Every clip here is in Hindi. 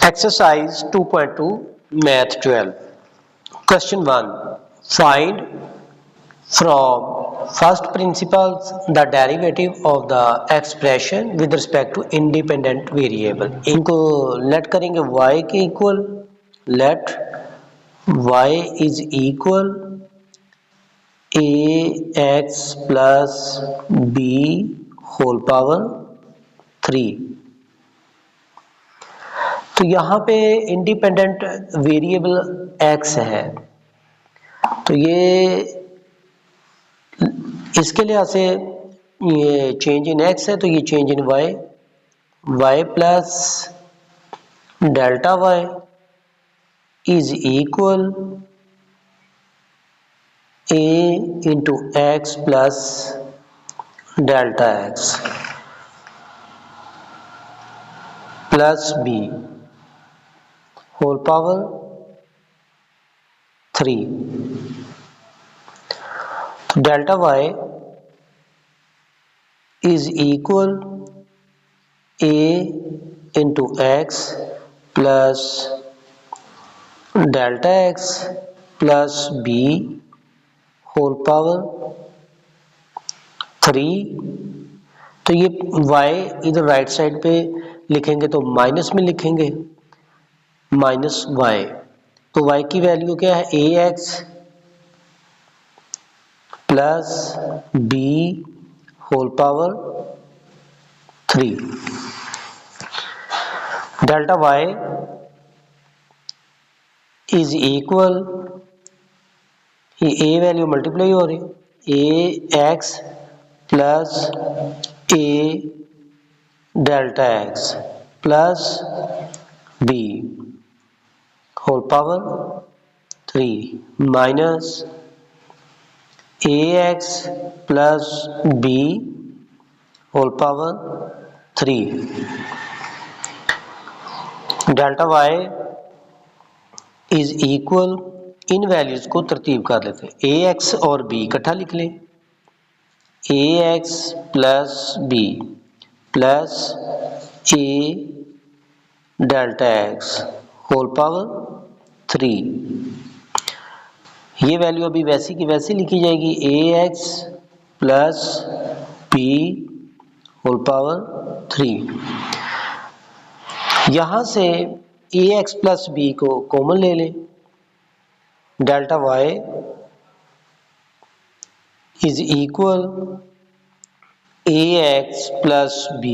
Exercise 2.2 Math 12. Question 1. Find from first principles the derivative of the expression with respect to independent variable. इनको let करेंगे y के equal, let y is equal ax plus b whole power 3. तो यहाँ पे इंडिपेंडेंट वेरिएबल x है, तो ये इसके लिहाज से ये चेंज इन x है, तो ये change in y plus delta y is equal a into x plus delta x plus b whole power 3. तो delta y is equal a into x plus delta x plus b whole power 3. तो ये y इधर राइट साइड पे लिखेंगे तो माइनस में लिखेंगे, माइनस y, तो y की वैल्यू क्या है ax plus b whole power 3. Delta y is equal, ये a वैल्यू मल्टीप्लाई हो रही ax plus a delta x plus b whole power 3 minus ax plus b whole power 3. Delta y is equal, इन वैल्यूज को तरतीब कर लेते हैं, ax और b इकट्ठा लिख लें, ax plus b plus a delta x whole power 3. ये वैल्यू अभी वैसी की वैसी लिखी जाएगी, ax plus b whole power 3. यहां से ax प्लस b को कॉमन ले लें, delta y is equal ax plus b,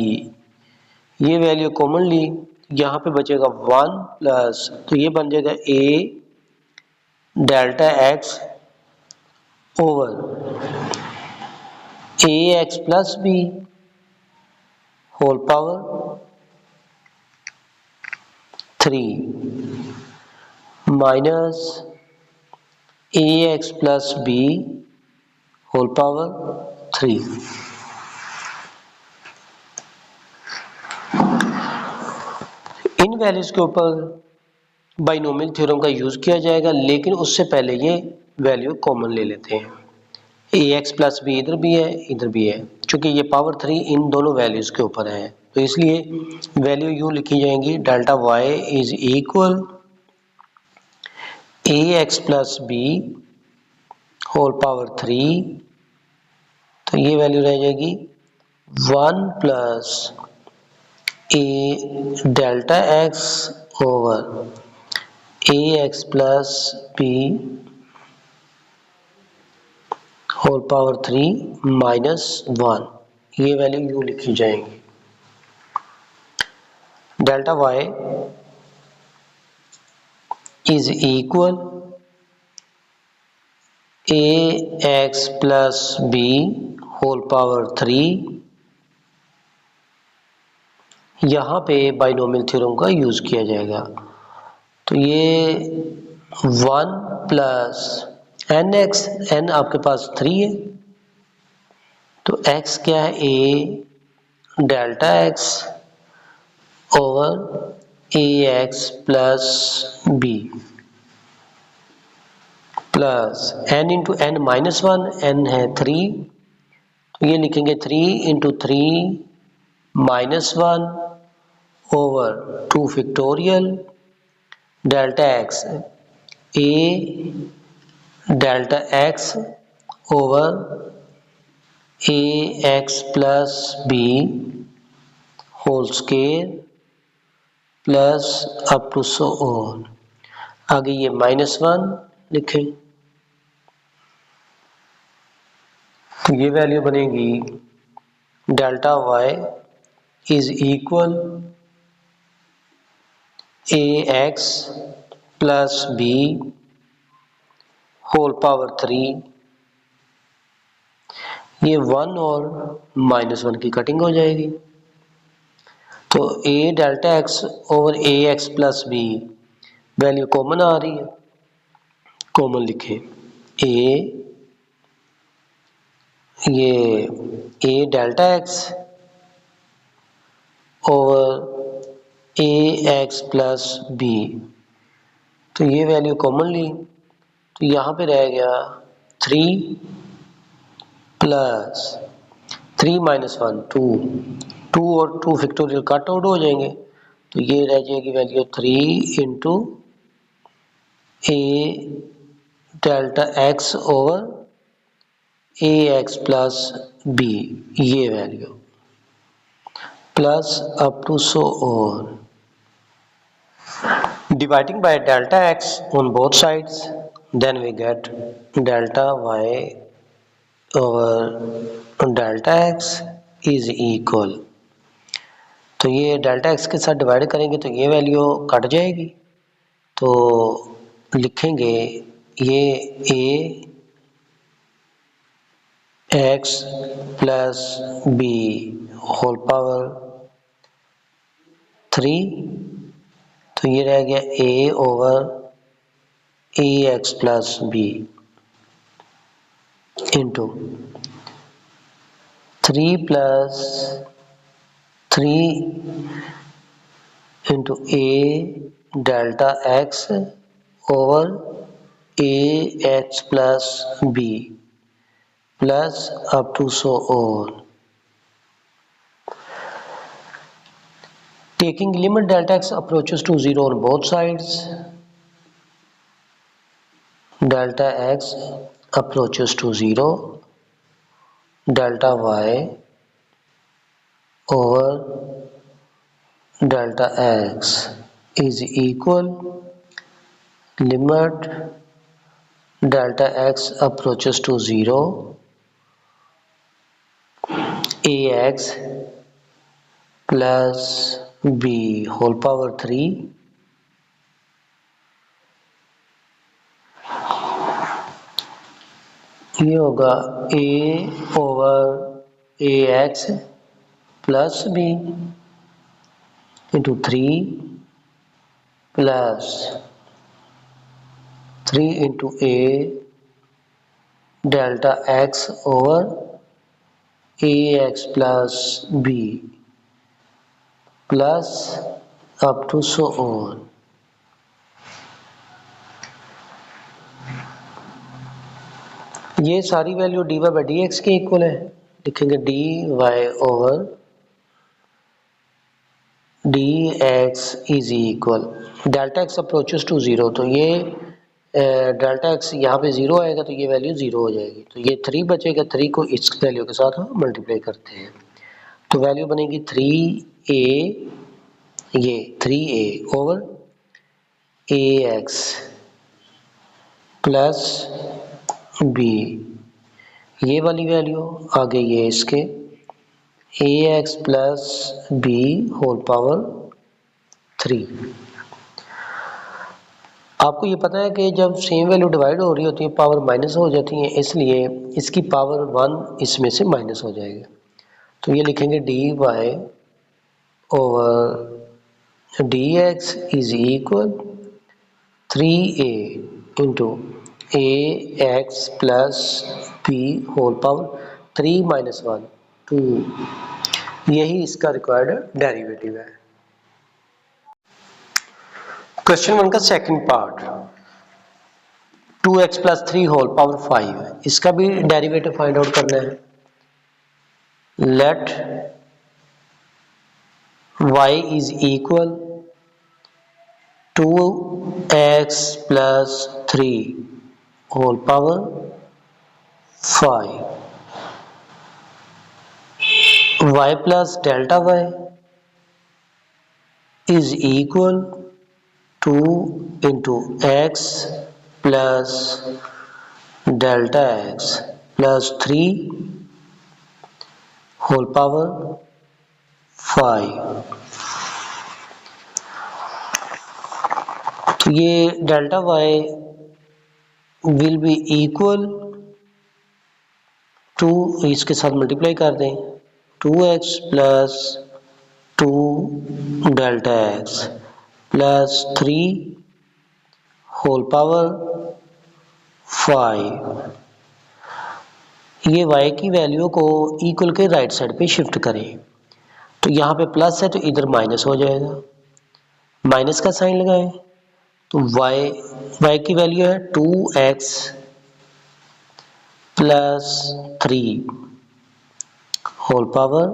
ये वैल्यू कॉमन ली, यहाँ पे बचेगा 1 प्लस, तो ये बन जाएगा a delta x over ax plus b whole power 3 minus ax plus b whole power 3. इन वैल्यूज के ऊपर बाइनोमियल थ्योरम का यूज किया जाएगा, लेकिन उससे पहले ये वैल्यू कॉमन ले लेते हैं. ax प्लस b इधर भी है, इधर भी है, क्योंकि ये पावर 3 इन दोनों वैल्यूज के ऊपर है, तो इसलिए वैल्यू यूं लिखी जाएंगी, delta y is equal ax plus b whole power 3. तो ये वैल्यू रह जाएगी 1 plus a delta x over ax plus b whole power 3 minus 1. ये वैल्यू यूं लिखी जाएंगी, delta y is equal ax plus b whole power 3. यहाँ पे बाइनोमियल थ्योरम का यूज किया जाएगा, तो ये 1 प्लस nx, n आपके पास 3 है, तो x क्या है a delta x over ax plus b plus n into n minus 1, n है 3, तो ये लिखेंगे 3 into 3 minus 1 over 2 factorial delta x a delta x over A x plus B whole square plus up to so on. आगे ये -1 लिखें तो ये वैल्यू बनेगी delta y is equal a x plus B whole power 3। ये 1 और -1 की कटिंग हो जाएगी तो a delta x over A x plus B value common आ रही है, कॉमन लिखें ये a delta x over A x plus B, तो ये वैल्यू कॉमन ली तो यहाँ पे रह गया 3 प्लस 3 -1 2 और 2 फैक्टोरियल कट आउट हो जाएंगे तो ये रह जाएगी value 3 into a delta x over A x plus B, ये value plus up to so on. Dividing by delta x on both sides, then we get delta y over delta x is equal। तो ये डेल्टा x के साथ डिवाइड करेंगे तो ये वैल्यू कट जाएगी तो लिखेंगे ये a x plus b whole power 3, तो ये रह गया a over A x plus b into 3 plus 3 into a delta x over A x plus b plus up to so on. Taking limit delta x approaches to 0 on both sides, delta x approaches to 0, delta y over delta x is equal limit delta x approaches to 0, ax plus b whole power 3 ये होगा a over A x plus b into 3 plus 3 into a delta x over A x plus b plus up to so on. ये सारी value d y by d x के इक्वल है, लिखेंगे d y over d x is equal delta x approaches to 0, तो ये डेल्टा एक्स यहाँ पे 0 आएगा तो ये वैल्यू 0 हो जाएगी तो ये 3 बचेगा, 3 को इस वैल्यू के साथ हम मल्टीप्लाई करते हैं तो वैल्यू बनेगी 3a, ये 3a ओवर ए एक्स प्लस बी, ये वाली वैल्यू आगे ये इसके A x plus B whole power 3। आपको ये पता है कि जब सेम वैल्यू डिवाइड हो रही होती है पावर माइनस हो जाती है, इसलिए इसकी पावर 1 इसमें से माइनस हो जाएगा तो ये लिखेंगे d y over d x is equal 3a into a x plus B whole power 3 minus 1 2, यही इसका रिक्वायर्ड डेरिवेटिव है। क्वेश्चन 1 का second part 2x plus 3 whole power 5, इसका भी डेरिवेटिव फाइंड आउट करना है। Let y is equal 2x plus 3 whole power 5, y plus delta y is equal 2 into x plus delta x plus 3 whole power 5। तो ये delta y will be equal to, इसके साथ मल्टीप्लाई कर दें, 2x plus 2 delta x plus 3 whole power 5। ये y की वैल्यू को इक्वल के राइट साइड पे शिफ्ट करें, तो यहाँ पे प्लस है तो इधर माइनस हो जाएगा, माइनस का साइन लगाएं, तो y की वैल्यू है 2x प्लस 3 होल पावर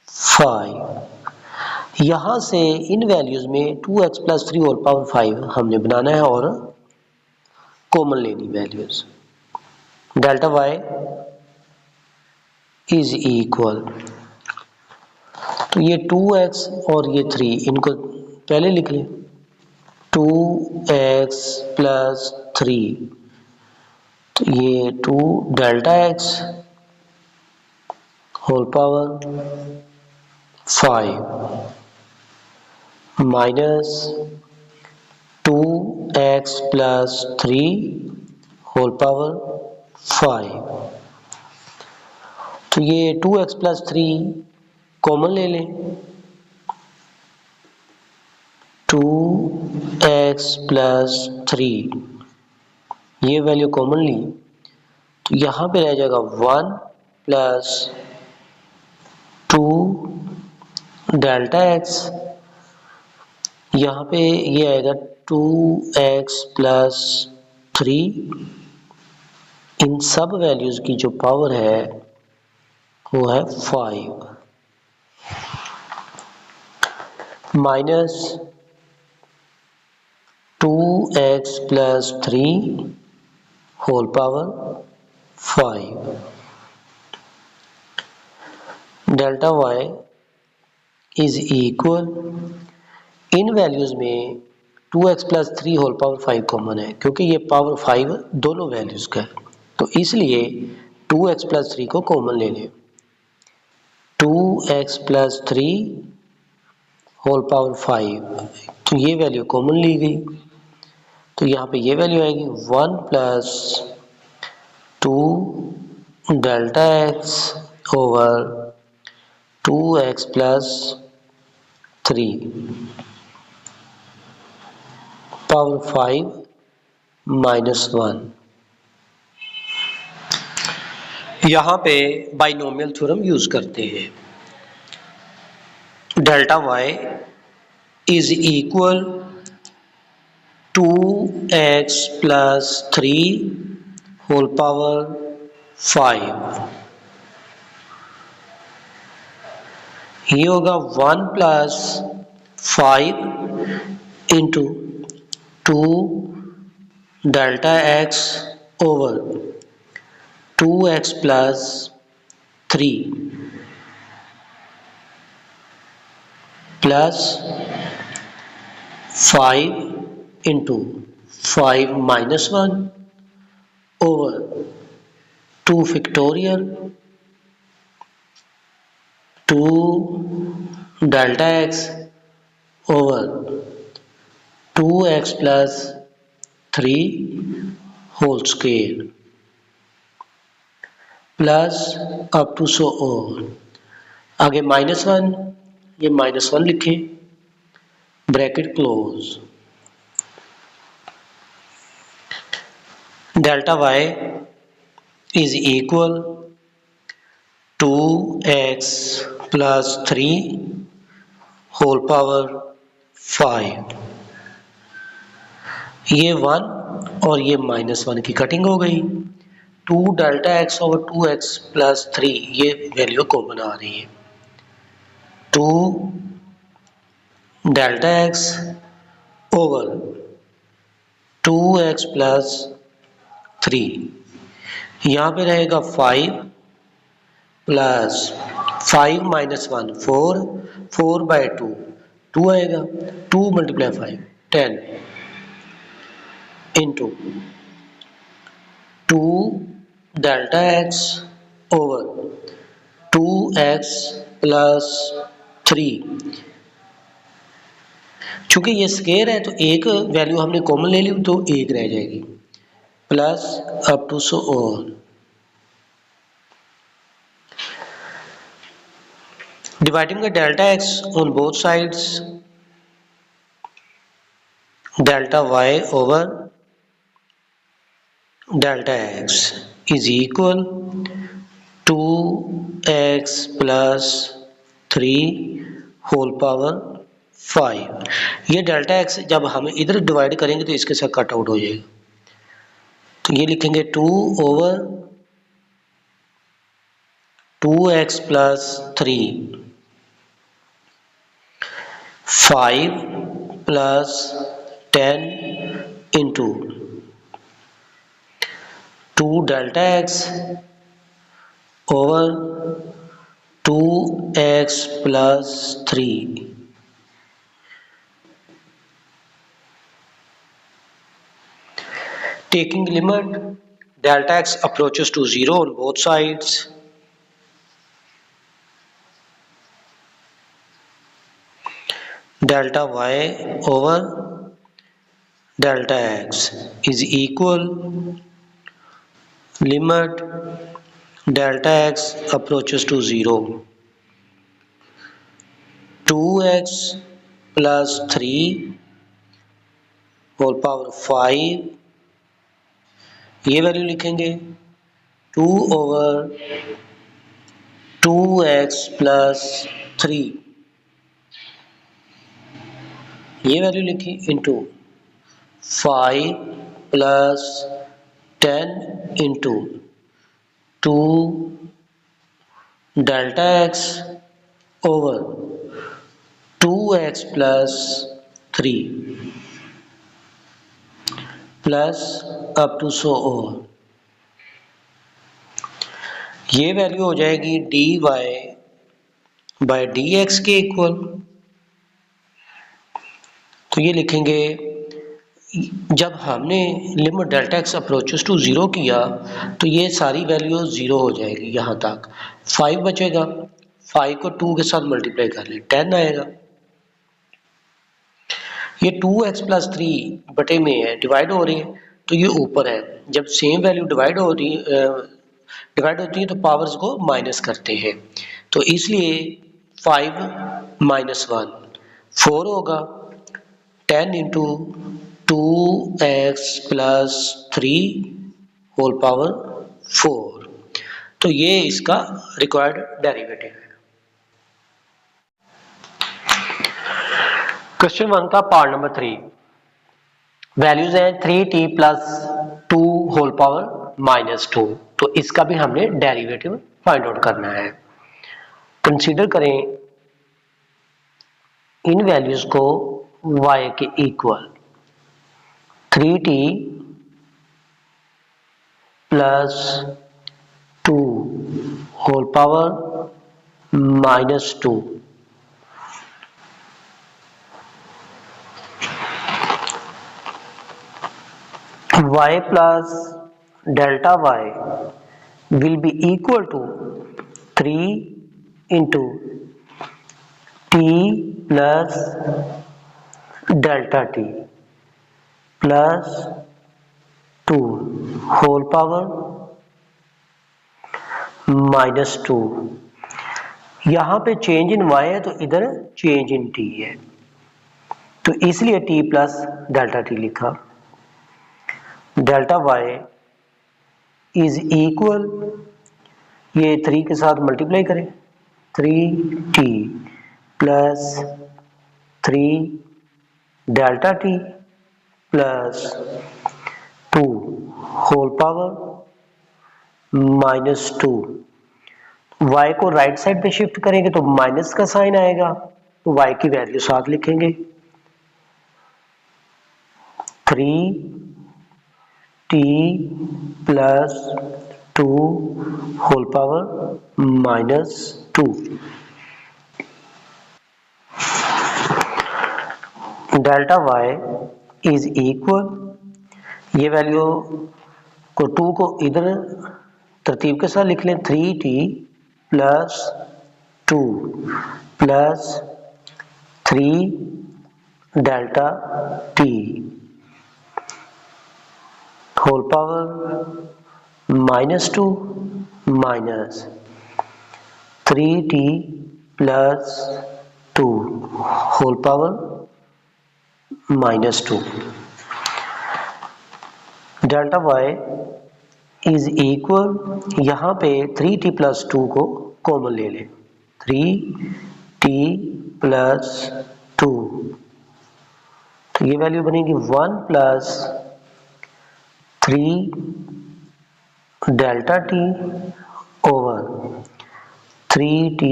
5। यहाँ से इन वैल्यूज में 2x प्लस 3 होल पावर 5 हमने बनाना है और कॉमन लेनी values. Delta y is equal, तो ये 2x और ये 3 इनको पहले लिख लें, 2x प्लस 3, तो ये 2 delta x whole power 5 minus 2x plus 3 whole power 5। तो ये 2x प्लस 3 कॉमन ले लें, 2x प्लस 3 ये वैल्यू कॉमन ली, तो यहाँ पे रह जाएगा 1 प्लस 2 डेल्टा x, यहाँ पे ये आएगा 2x प्लस 3, इन सब वैल्यूज की जो पावर है वो है 5, minus 2x plus 3 whole power 5। Delta y is equal, इन वैल्यूज में 2x plus 3 whole power 5 common है, क्योंकि ये पावर 5 दोनों वैल्यूज का है, तो इसलिए 2x प्लस 3 को कॉमन ले लें, 2x प्लस 3 होल पावर 5, तो ये वैल्यू कॉमन ली गई, तो यहाँ पे ये वैल्यू आएगी 1 plus 2 delta x over 2x plus 3 power 5 minus 1। यहाँ पे बाइनोमियल थ्योरम यूज करते हैं, delta y is equal 2x plus 3 whole power 5, ये होगा 1 plus 5 into 2 delta x over 2x plus 3 plus 5 into 5 minus 1 over 2 factorial 2 delta x over 2x plus 3 whole square plus up to so on, आगे माइनस 1, ये माइनस 1 लिखें, bracket close, delta y is equal 2x plus 3 whole power 5, ये 1 और ये माइनस 1 की कटिंग हो गई, 2 delta x over 2x plus 3 ये वैल्यू कॉमन आ रही है, two delta x over 2x plus 3, यहाँ पे रहेगा 5 प्लस 5 माइनस 1 4, 4 बाई 2 आएगा, 2 multiply 5 10 into 2 delta x over 2x plus 3। चूंकि ये स्केयर है तो एक वैल्यू हमने कॉमन ले ली तो एक रह जाएगी, plus up to so on. Dividing the delta x on both sides, delta y over delta x is equal 2x plus 3 whole power 5। ये डेल्टा एक्स जब हम इधर डिवाइड करेंगे तो इसके साथ कट आउट हो जाएगा, तो ये लिखेंगे 2 over 2x plus 3 5 plus 10 into 2 delta x over 2x plus 3। Taking limit, delta x approaches to 0 on both sides. Delta y over delta x is equal limit delta x approaches to 0, 2x plus 3 whole power 5, ये वैल्यू लिखेंगे 2 ओवर 2x प्लस 3, ये वैल्यू लिखी into 5 plus 10 into 2 delta x over 2x plus 3 plus up to so on. ये वैल्यू हो जाएगी dy बाय dx के इक्वल, तो ये लिखेंगे जब हमने limit delta x approaches to 0 किया तो ये सारी वैल्यू 0 हो जाएगी, यहाँ तक 5 बचेगा, 5 को 2 के साथ मल्टीप्लाई कर ले 10 आएगा। ये 2x प्लस 3 बटे में है, डिवाइड हो रही है तो ये ऊपर है, जब सेम वैल्यू डिवाइड होती है तो पावर्स को माइनस करते हैं, तो इसलिए 5 माइनस 1 4 होगा, 10 into 2x plus 3 whole power 4, तो ये इसका रिक्वायर्ड डेरिवेटिव है। क्वेश्चन 1 का पार्ट नंबर 3, वैल्यूज हैं 3t plus 2 whole power minus 2, तो इसका भी हमने डेरिवेटिव फाइंड आउट करना है। कंसीडर करें इन वैल्यूज को y के equal, 3t plus 2 whole power minus 2, y plus delta y will be equal to 3 into t plus delta t plus 2 whole power minus 2। यहाँ पे चेंज इन y है तो इधर चेंज इन t है, तो इसलिए t प्लस डेल्टा t लिखा। डेल्टा y इज इक्वल, ये 3 के साथ मल्टीप्लाई करें, 3t plus 3 delta t plus 2 whole power minus 2, y को राइट साइड पे शिफ्ट करेंगे तो माइनस का साइन आएगा, तो y की वैल्यू साथ लिखेंगे 3t plus 2 whole power minus 2। Delta y is equal, ये वैल्यू को 2 को इधर तरतीब के साथ लिख लें, 3t plus 2 plus 3 delta t whole power minus 2 minus 3t plus 2 whole power minus 2। Delta y is equal, यहाँ पे 3t प्लस 2 को कॉमन ले लें, 3t प्लस 2, तो ये वैल्यू बनेगी 1 plus 3 delta t over 3t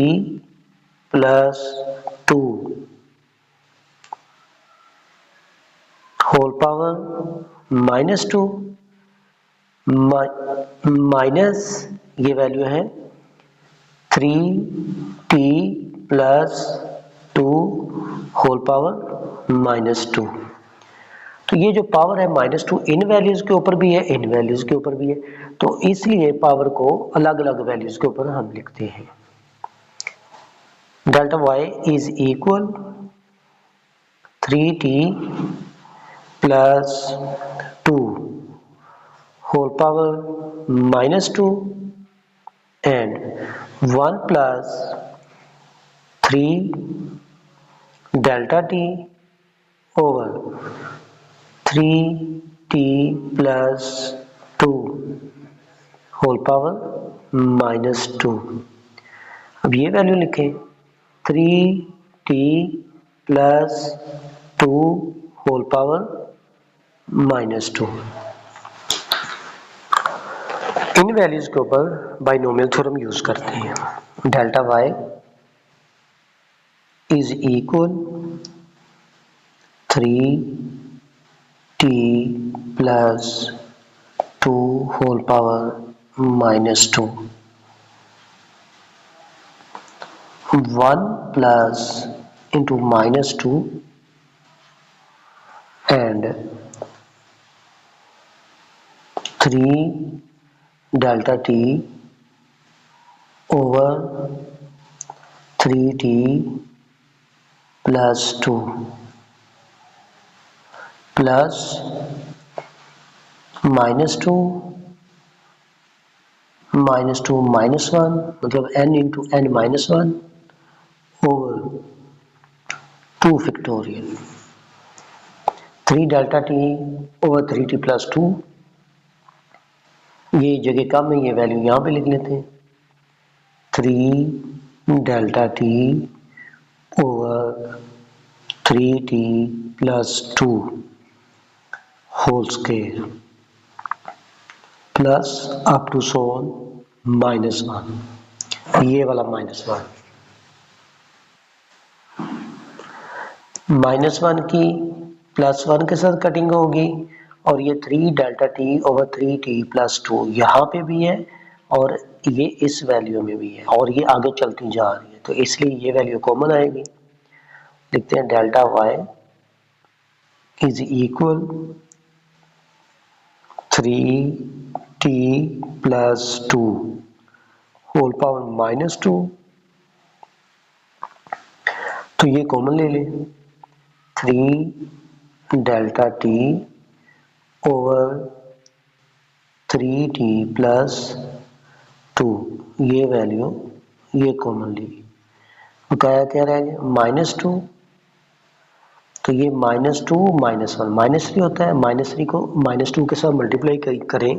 plus 2 whole power minus 2 minus ये वैल्यू है 3t plus 2 whole power minus 2। तो ये जो पावर है माइनस 2 इन वैल्यूज के ऊपर भी है, इन वैल्यूज के ऊपर भी है, तो इसलिए पावर को अलग अलग वैल्यूज के ऊपर हम लिखते हैं। Delta y is equal 3t plus 2 whole power minus 2 and 1 plus 3 delta t over 3t plus 2 whole power minus 2। अब ये वैल्यू लिखें 3t plus 2 whole power minus 2। इन वैल्यूज के ऊपर बाइनोमियल थ्योरम यूज करते हैं। Delta y is equal 3t plus 2 whole power minus 2, 1 plus into minus 2 and 3 delta t over 3t plus 2 plus minus 2 minus 2 minus 1 मतलब n into n minus 1 over 2 factorial 3 delta t over 3t plus 2, ये जगह कम है, ये वैल्यू यहाँ पे लिख लेते हैं 3 delta t over 3t plus 2 whole square plus up to so on minus 1, ये वाला माइनस 1 माइनस 1 की प्लस 1 के साथ कटिंग होगी और ये 3 delta t over 3t plus 2 यहाँ पे भी है और ये इस वैल्यू में भी है और ये आगे चलती जा रही है, तो इसलिए ये वैल्यू कॉमन आएगी। लिखते हैं delta y is equal 3t plus 2 whole power minus 2, तो ये कॉमन ले लें 3 delta t over 3t plus 2, ये वैल्यू ये कॉमन ली, बकाया क्या रह गया माइनस 2, तो ये माइनस 2 माइनस 1 माइनस 3 होता है, माइनस 3 को माइनस 2 के साथ मल्टीप्लाई करें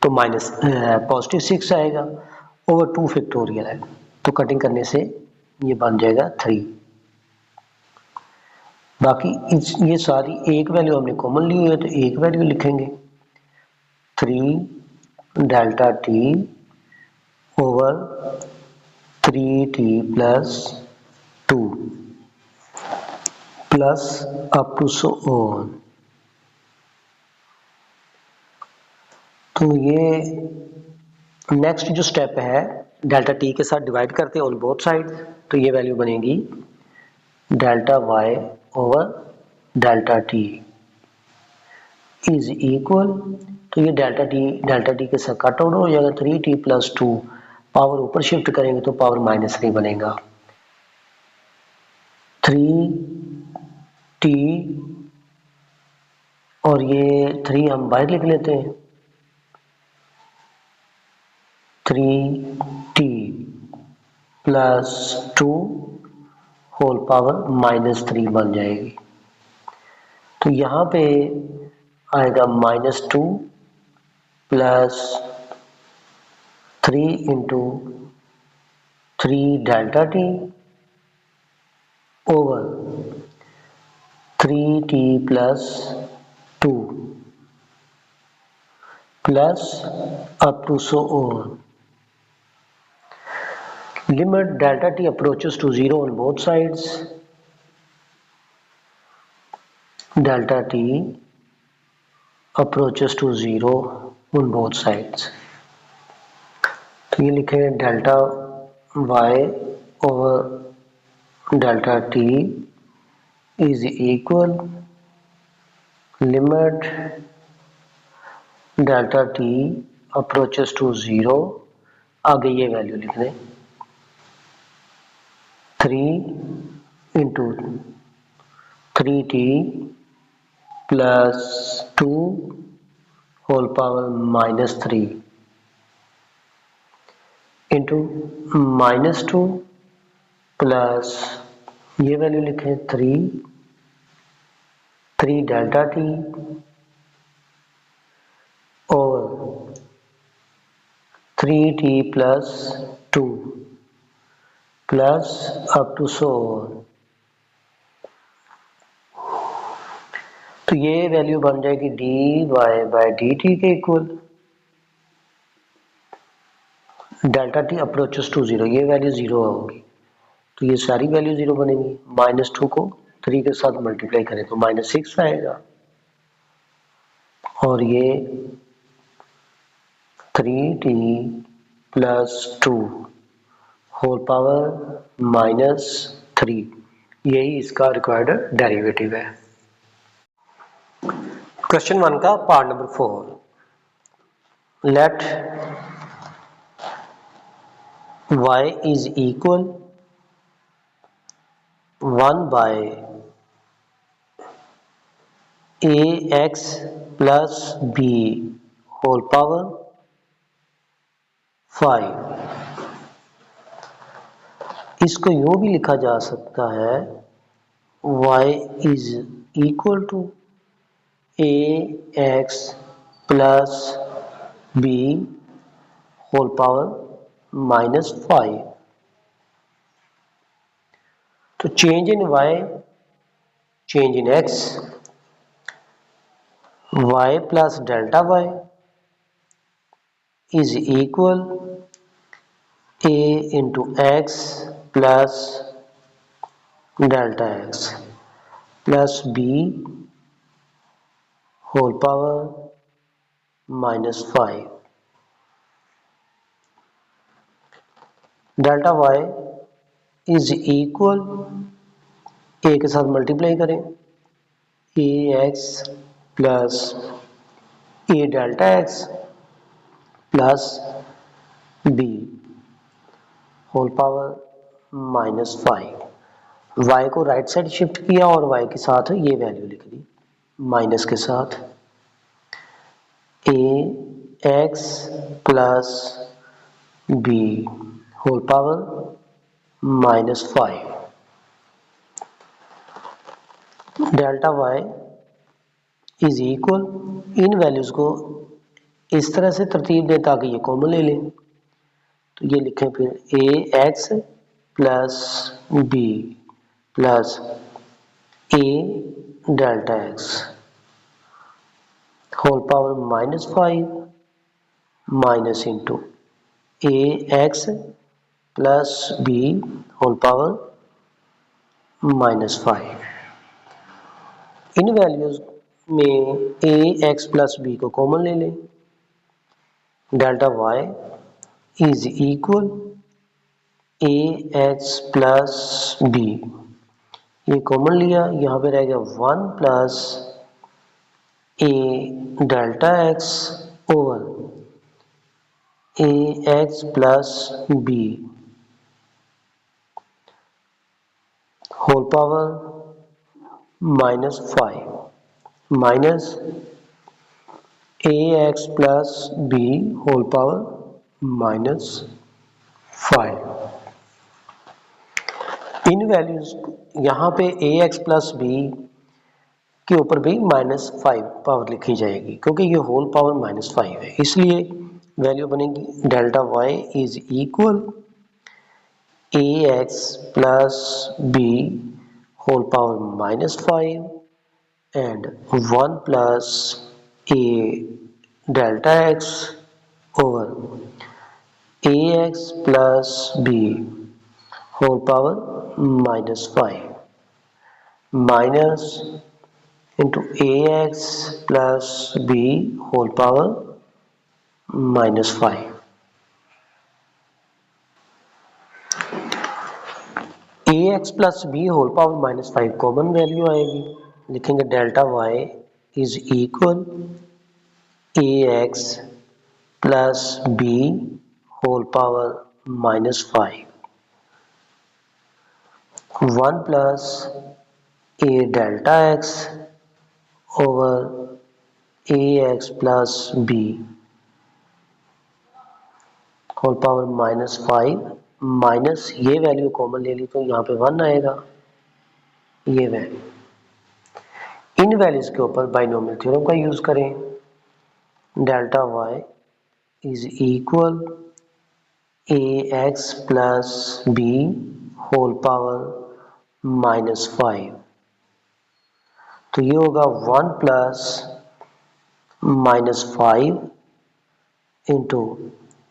तो माइनस पॉजिटिव 6 आएगा ओवर 2 फैक्टोरियल है, तो कटिंग करने से ये बन जाएगा 3। बाकी ये सारी एक वैल्यू हमने कॉमन ली हुई है तो एक वैल्यू लिखेंगे 3 delta t over 3t plus 2 plus up to so on। तो ये नेक्स्ट जो स्टेप है, डेल्टा टी के साथ डिवाइड करते हैं ऑन बोथ साइड, तो ये वैल्यू बनेगी delta y over delta t is equal, तो ये डेल्टा टी के साथ कट आउट हो जाएगा, 3t प्लस 2, पावर ऊपर शिफ्ट करेंगे तो पावर -3 बनेगा, 3t और ये 3 हम बाहर लिख लेते हैं, 3t प्लस 2 होल पावर -3 बन जाएगी। तो यहाँ पे आएगा -2 plus 3 into 3 delta t over 3t plus 2 plus up to so on. Limit delta t approaches to 0 on both sides. Delta t approaches to 0 on both sides. तो ये लिखे delta y over delta t is equal limit delta t approaches to 0, आगे ये वैल्यू लिख दें 3 into 3t plus 2 whole power -3 into -2 plus ये वैल्यू लिखें 3 डेल्टा टी और 3t plus 2 plus up to so on. तो ये वैल्यू बन जाएगी dy बाई dt के equal delta t approaches to 0, ये वैल्यू 0 होगी, तो ये सारी वैल्यू 0 बनेगी। -2 को 3 के साथ मल्टीप्लाई करें तो -6 आएगा, और ये 3t प्लस 2 होल पावर -3, यही इसका रिक्वायर्ड डेरिवेटिव है। क्वेश्चन 1 का part number 4, let y is equal 1 by ax plus b whole power 5। इसको यूं भी लिखा जा सकता है y is equal to ax plus b whole power -5। तो change in y, change in x, y plus delta y is equal a into x plus delta x plus b whole power -5। Delta y is equal, a के साथ मल्टीप्लाई करें, ax plus a delta x plus b whole power -5। y को राइट साइड शिफ्ट किया और y के साथ ये वैल्यू लिख दी माइनस के साथ, ax plus b whole power -5। Delta y is equal, इन वैल्यूज को इस तरह से तरतीब दें ताकि ये कॉमन ले लें, तो ये लिखें फिर ax plus b plus a delta x whole power -5 minus into ax plus B whole power -5। इन वैल्यूज में ए एक्स प्लस बी को कॉमन ले लें। Delta y is equal a x plus B, ये कॉमन लिया, यहाँ पे रह गया 1 plus a delta x over A x plus B whole power -5 minus a x plus B whole power -5। इन वैल्यूज यहाँ पे ए एक्स प्लस बी के ऊपर भी -5 पावर लिखी जाएगी, क्योंकि ये होल पावर -5 है, इसलिए वैल्यू बनेगी delta y is equal a x plus B whole power -5 and 1 plus a delta x over A x plus B whole power -5 minus into a x plus B whole power -5। A x plus B whole power -5 common value आएगी, लिखेंगे delta y is equal a x plus B whole power -5 1 plus a delta x over A x plus B whole power -5 minus ये वैल्यू कॉमन ले ली तो यहाँ पे 1 आएगा, ये वैल्यू। इन वैल्यूज के ऊपर बाइनोमियल थ्योरम का यूज करें। Delta y is equal a x plus B whole power -5, तो ये होगा 1 plus -5 into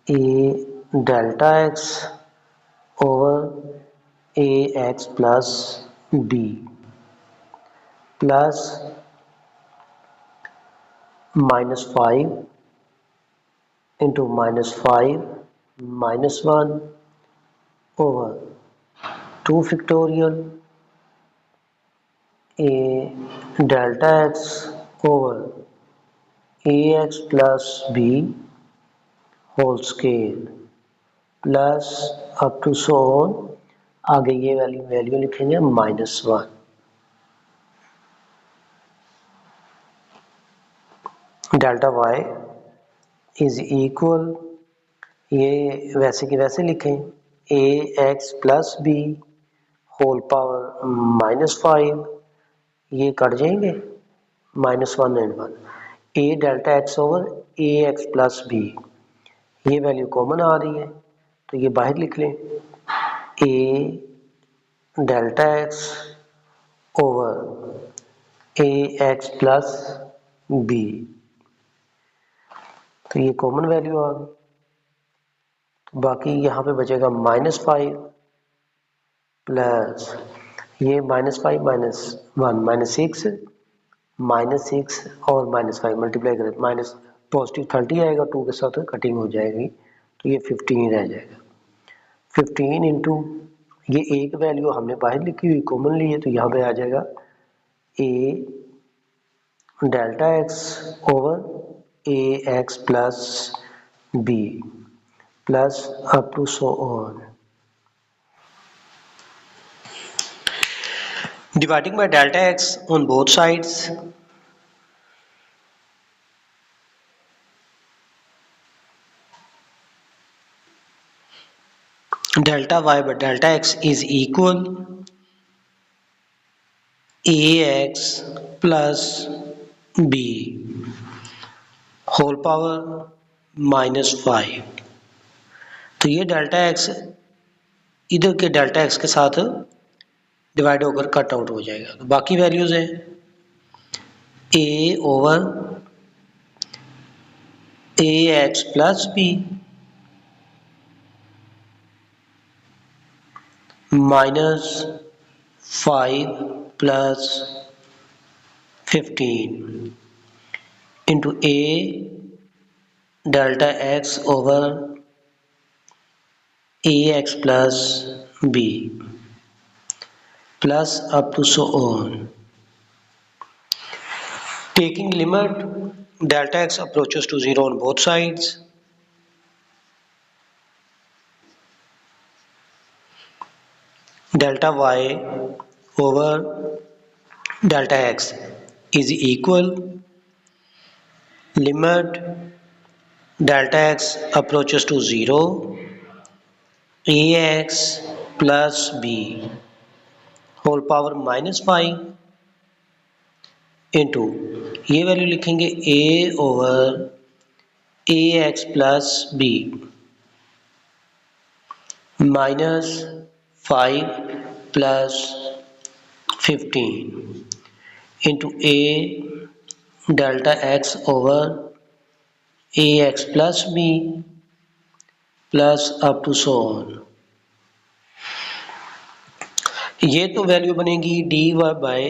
a delta x over A x plus b plus -5 into -5 -1 over 2 factorial a delta x over A x plus B whole scale plus up to so on, आगे ये वैल्यू लिखेंगे -1। डेल्टा वाई इज इक्वल, ये वैसे की वैसे लिखें, a x plus B whole power -5, ये कट जाएंगे -1 and 1, a delta x over A x plus B, ये वैल्यू कॉमन आ रही है तो ये बाहर लिख लें, a delta x over A x plus B, तो ये कॉमन वैल्यू आ गई। तो बाकी यहाँ पे बचेगा -5 प्लस ये -5 -1 -6 -6 और -5 मल्टीप्लाई करें माइनस +30 आएगा, 2 के साथ कटिंग हो जाएगी तो ये 15 रह जाएगा। 15 इंटू ये एक वैल्यू हमने बाहर लिखी हुई कॉमन ली है तो यहाँ पे आ जाएगा a delta x over A x plus b plus up to so on. Dividing by delta x on both sides, delta y by delta x is equal ax plus b whole power -5, तो ये डेल्टा एक्स इधर के डेल्टा एक्स के साथ डिवाइड होकर कट आउट हो जाएगा, तो बाकी वैल्यूज हैं a over A x plus b minus 5 plus 15 into a delta x over A x plus b plus up to so on. Taking limit delta x approaches to 0 on both sides. Delta y over delta x is equal limit delta x approaches to 0 ax plus b whole power minus 5 into ये वैल्यू लिखेंगे a over A x plus b minus 5 plus 15 into a delta x over A x plus b plus up to so on. ये तो वैल्यू बनेगी d y by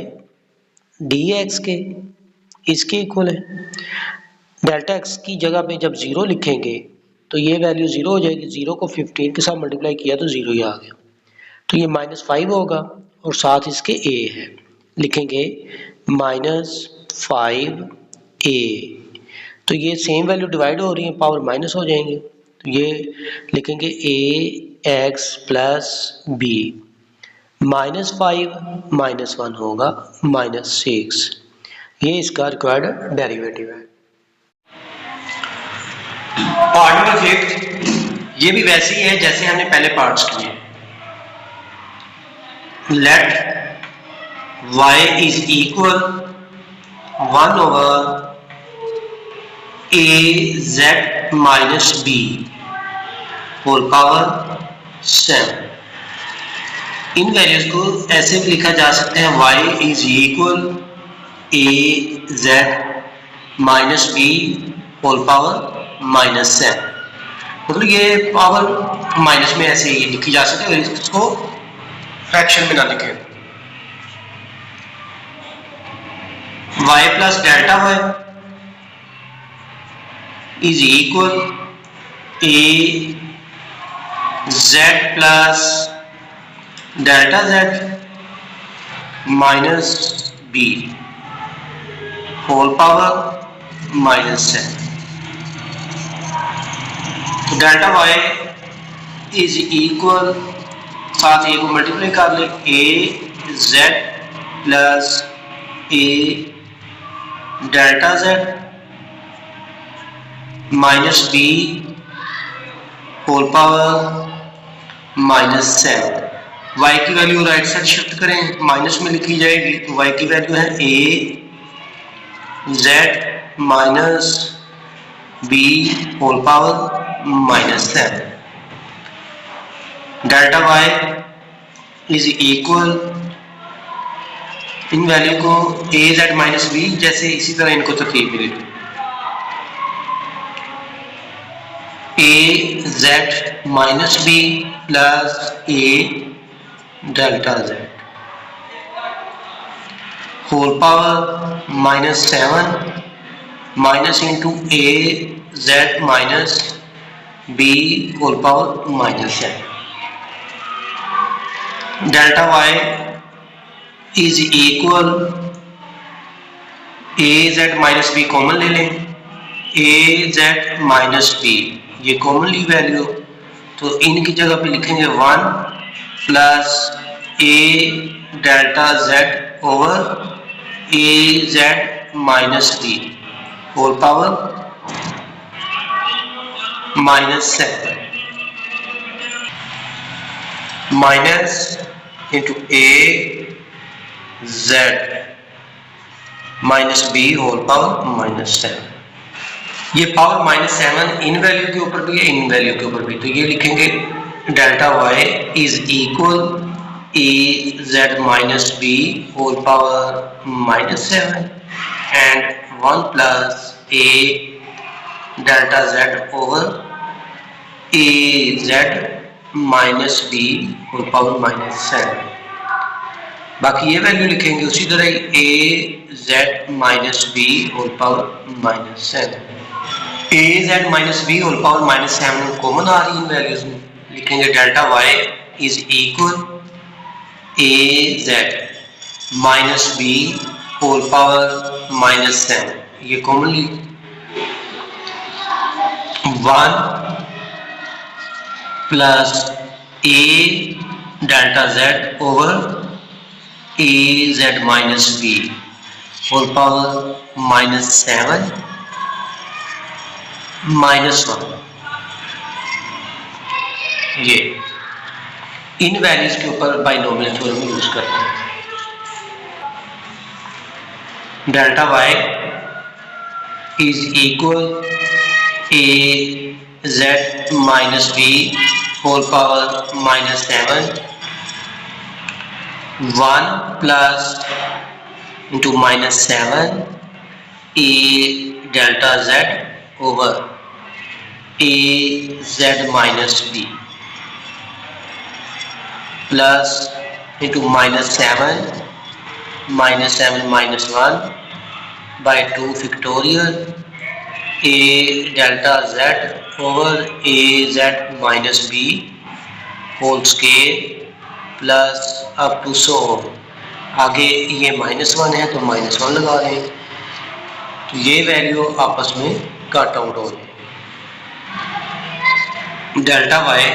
d x के, इसके इक्वल है. डेल्टा एक्स की जगह पे जब ज़ीरो लिखेंगे तो ये वैल्यू ज़ीरो हो जाएगी. ज़ीरो को 15 के साथ मल्टीप्लाई किया तो ज़ीरो ही आ गया. तो ये -5 होगा और साथ इसके a है, लिखेंगे -5a. तो ये सेम वैल्यू डिवाइड हो रही है, पावर माइनस हो जाएंगे. तो ये लिखेंगे ax प्लस बी -5 -1 होगा -6. ये इसका रिक्वायर्ड डेरिवेटिव है. पार्ट नंबर 5 ये भी वैसे ही है जैसे हमने पहले पार्ट्स किए. Let y is equal 1 over a z minus b whole power 7. इन वैल्यूज को ऐसे भी लिखा जा सकते हैं y is equal a z minus b whole power -7. मतलब ये पावर माइनस में ऐसे ही लिखी जा सकती है, इसको फ्रैक्शन में ना लिखें. y plus delta y is equal a z plus delta z minus b whole power -7. तो डेल्टा y इज इक्वल, साथ ए को मल्टीप्लाई कर ले, a z plus a delta z minus b whole power -7. y की वैल्यू राइट साइड शिफ्ट करें, माइनस में लिखी जाएगी. तो y की वैल्यू है a z minus b whole power -7. Delta y is equal, इन वैल्यू को a z माइनस b जैसे इसी तरह इनको तरतीब मिली. a z minus b plus a delta z whole power -7 minus into a z minus b whole power -7. Delta y is equal, a z minus b common ले लें, a z माइनस b ये कॉमन ली वैल्यू, तो इनकी जगह पे लिखेंगे 1 plus a delta z over a z minus b whole power -7 minus into a z minus b whole power -7. ये पावर -7 इन वैल्यू के ऊपर भी है, इन वैल्यू के ऊपर भी. तो ये लिखेंगे delta y is equal a z minus b whole power -7 and 1 plus a delta z over a z minus b whole power minus 7। बाकी ये वैल्यू लिखेंगे उसी तरह a z minus b whole power minus 7। A z minus b whole power minus 7 common आ रही है इन वैल्यूज में, लिखेंगे delta y is equal a z minus b whole power minus 7, ये कॉमन ली 1 plus a delta z over a z minus b whole power minus 7 minus 1। ये इन वैल्यूज के ऊपर बाइनोमियल थ्योरम यूज करते हैं। Delta y is equal a z minus b whole power minus 7 1 plus into minus 7 a delta z over a z minus b plus into minus 7 minus 1 by 2 factorial a delta z over a z minus b whole square plus up to so. आगे ये माइनस 1 है तो माइनस 1 लगा रहे हैं, तो ये वैल्यू आपस में कट आउट हो रही है। डेल्टा वाई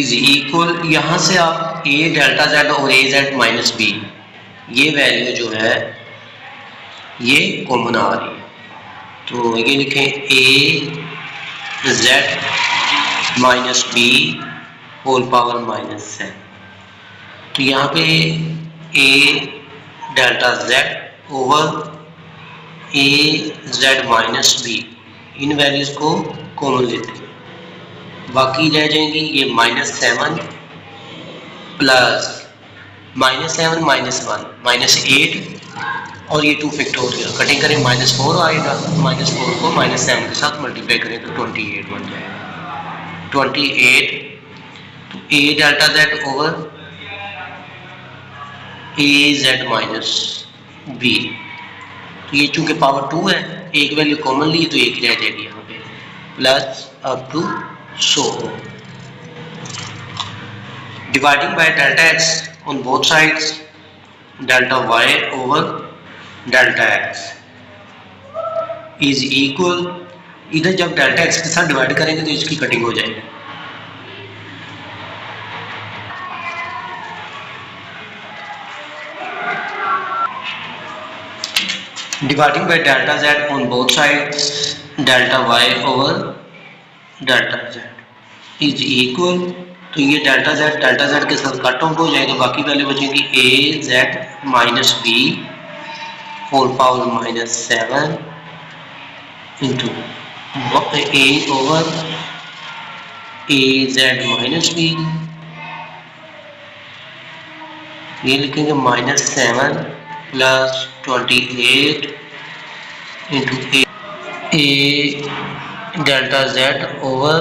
इज इक्वल, यहाँ से आप ए डेल्टा जेड और ए जेड माइनस बी ये वैल्यू जो है ये कॉमन आ रही है, तो ये लिखें a z minus b whole power minus 7। तो यहाँ पे a delta z over a z minus b इन वैल्यूज को कॉमन लेते हैं, बाकी रह जाएंगी ये minus 7 plus minus 7 minus 1 minus 8 और ये 2 फैक्टोरियल कटिंग करें माइनस 4 आएगा, माइनस 4 को माइनस 7 के साथ मल्टीप्लाई करें तो 28 बन जाएगा। 28 तो ए delta z over a z minus B, तो ये चूंकि पावर 2 है एक वैल्यू कॉमन ली तो एक रह जाएगी यहाँ पे plus up to so. Dividing by delta x on both sides delta y over delta x is equal, इधर जब डेल्टा x के साथ डिवाइड करेंगे तो इसकी कटिंग हो जाएगी। Dividing by delta z on both sides delta y over delta z is equal, तो ये डेल्टा जेड के साथ कट आउट हो जाएगा, बाकी वैल्यू बचेंगी a z minus b whole power minus 7 into a over a z minus b, ये लिखेंगे minus 7 plus 28 into a delta z over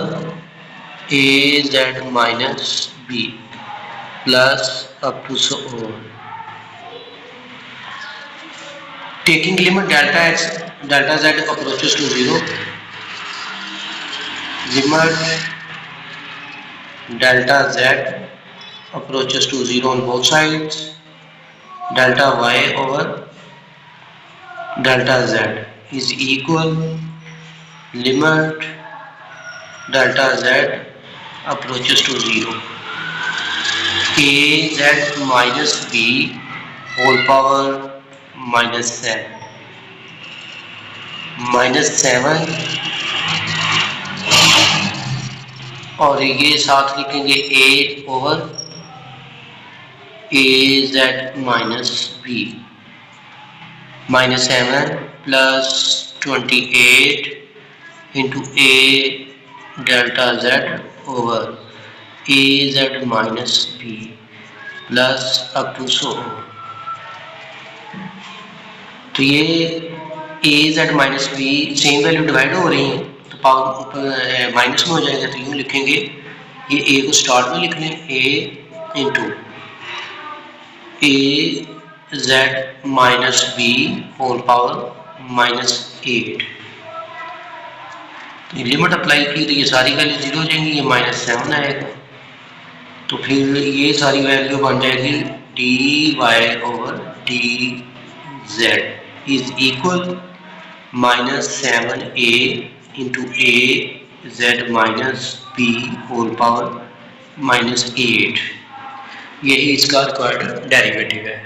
a z minus b plus up to so on. Taking limit delta x delta z approaches to 0, limit delta z approaches to 0 on both sides delta y over delta z is equal, limit delta z approaches to 0 a z minus b whole power minus 7 और ये साथ लिखेंगे a over a z minus b minus 7 plus 28 into a delta z over a z minus b plus up to so. तो ये a z minus b same value divide हो रही है, तो तो पावर ऊपर माइनस में हो जाएगा, तो यूँ लिखेंगे, ये ए को स्टार्ट में लिख लें, a into a z minus b whole power -8। तो लिमिट अप्लाई की तो ये सारी वैल्यू 0 हो जाएंगी, ये -7 आएगा, तो फिर ये सारी वैल्यू बन जाएगी d y over d z is equal -7a into a z minus b whole power -8। यही इसका रिक्वायर्ड डेरिवेटिव है।